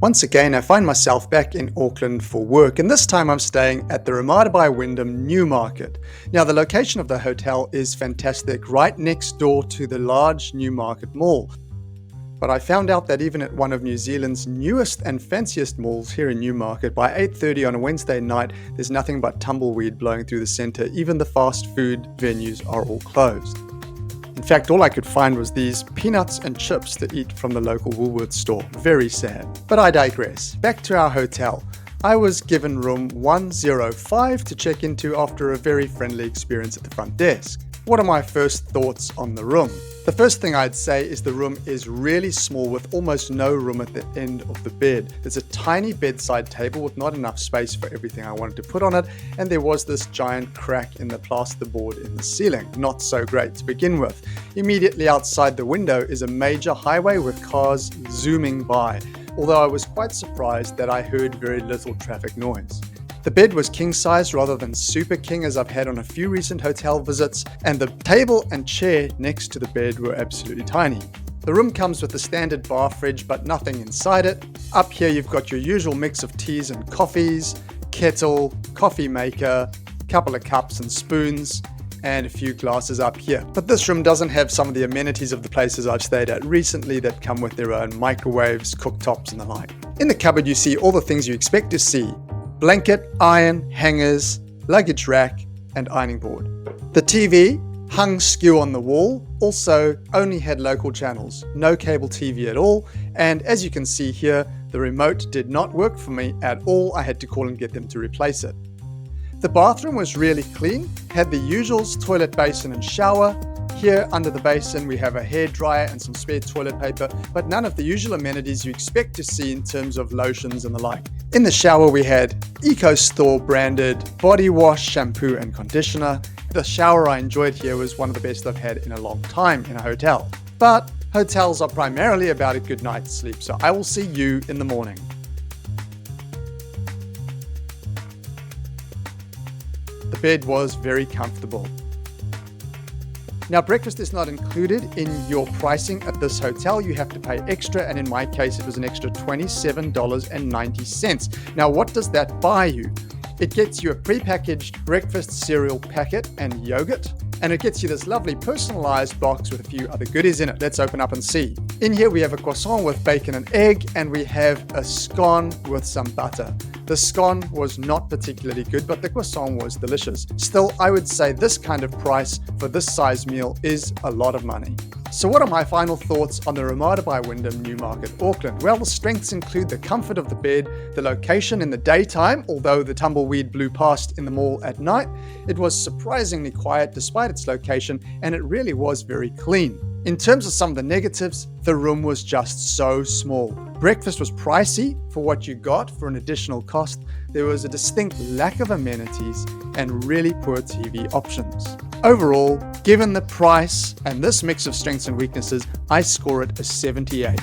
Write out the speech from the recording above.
Once again, I find myself back in Auckland for work, and this time I'm staying at the Ramada by Wyndham Newmarket. Now, the location of the hotel is fantastic, right next door to the large Newmarket Mall. But I found out that even at one of New Zealand's newest and fanciest malls here in Newmarket, by 8:30 on a Wednesday night, there's nothing but tumbleweed blowing through the centre. Even the fast food venues are all closed. In fact, all I could find was these peanuts and chips to eat from the local Woolworths store. Very sad. But I digress. Back to our hotel. I was given room 105 to check into after a very friendly experience at the front desk. What are my first thoughts on the room? The first thing I'd say is the room is really small with almost no room at the end of the bed. There's a tiny bedside table with not enough space for everything I wanted to put on it, and there was this giant crack in the plasterboard in the ceiling. Not so great to begin with. Immediately outside the window is a major highway with cars zooming by, although I was quite surprised that I heard very little traffic noise. The bed was king size rather than super king as I've had on a few recent hotel visits, and the table and chair next to the bed were absolutely tiny. The room comes with the standard bar fridge but nothing inside it. Up here you've got your usual mix of teas and coffees, kettle, coffee maker, couple of cups and spoons, and a few glasses up here. But this room doesn't have some of the amenities of the places I've stayed at recently that come with their own microwaves, cooktops and the like. In the cupboard you see all the things you expect to see: blanket, iron, hangers, luggage rack, and ironing board. The TV, hung skew on the wall, also only had local channels, no cable TV at all, and as you can see here, the remote did not work for me at all. I had to call and get them to replace it. The bathroom was really clean, had the usuals, toilet, basin, and shower. Here under the basin we have a hairdryer and some spare toilet paper, but none of the usual amenities you expect to see in terms of lotions and the like. In the shower we had EcoStore branded body wash, shampoo and conditioner. The shower I enjoyed here was one of the best I've had in a long time in a hotel. But hotels are primarily about a good night's sleep, so I will see you in the morning. The bed was very comfortable. Now, breakfast is not included in your pricing at this hotel. You have to pay extra, and in my case, it was an extra $27.90. Now, what does that buy you? It gets you a prepackaged breakfast cereal packet and yogurt, and it gets you this lovely personalized box with a few other goodies in it. Let's open up and see. In here, we have a croissant with bacon and egg, and we have a scone with some butter. The scone was not particularly good, but the croissant was delicious. Still, I would say this kind of price for this size meal is a lot of money. So what are my final thoughts on the Ramada by Wyndham Newmarket, Auckland? Well, the strengths include the comfort of the bed, the location in the daytime, although the tumbleweed blew past in the mall at night. It was surprisingly quiet despite its location, and it really was very clean. In terms of some of the negatives, the room was just so small. Breakfast was pricey for what you got for an additional cost. There was a distinct lack of amenities and really poor TV options. Overall, given the price and this mix of strengths and weaknesses, I score it a 78.